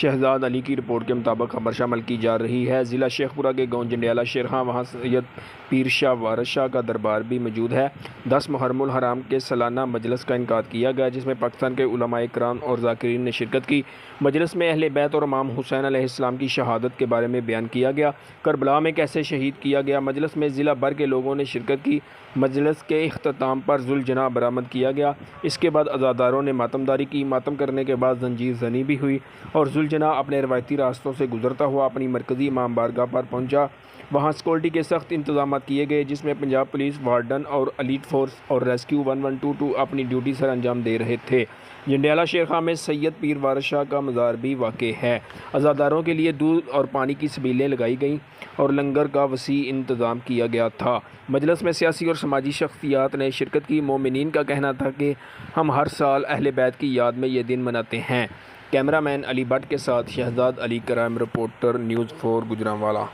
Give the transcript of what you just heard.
شہزاد علی کی رپورٹ کے مطابق خبر شامل کی جا رہی ہے۔ ضلع شیخ پورہ کے گاؤں جنڈیالہ شیرخواں، وہاں سید پیر شاہ وارث شاہ کا دربار بھی موجود ہے۔ 10 محرم الحرام کے سالانہ مجلس کا انعقاد کیا گیا، جس میں پاکستان کے علماء کرام اور ذاکرین نے شرکت کی۔ مجلس میں اہل بیت اور امام حسین علیہ السلام کی شہادت کے بارے میں بیان کیا گیا، کربلا میں کیسے شہید کیا گیا۔ مجلس میں ضلع بھر کے لوگوں نے شرکت کی۔ مجلس کے اختتام پر ذوالجناح برآمد کیا گیا۔ اس کے بعد عزاداروں نے ماتم داری کی۔ ماتم کرنے کے بعد زنجیر زنی بھی ہوئی اور ذوالجناح اپنے روایتی راستوں سے گزرتا ہوا اپنی مرکزی امام بارگاہ پر پہنچا۔ وہاں سیکورٹی کے سخت انتظامات کیے گئے، جس میں پنجاب پولیس، وارڈن اور ایلیٹ فورس اور ریسکیو 1122 اپنی ڈیوٹی سر انجام دے رہے تھے۔ جنڈیالہ شیرخواں میں سید پیر وارث شاہ کا مزار بھی واقع ہے۔ عزاداروں کے لیے دودھ اور پانی کی سبیلیں لگائی گئیں اور لنگر کا وسیع انتظام کیا گیا تھا۔ مجلس میں سیاسی اور سماجی شخصیات نے شرکت کی۔ مومنین کا کہنا تھا کہ ہم ہر سال اہل بیت کی یاد میں یہ دن مناتے ہیں۔ کیمرہ مین علی بٹ کے ساتھ شہزاد علی کرائم رپورٹر، نیوز 4 گوجرانوالہ۔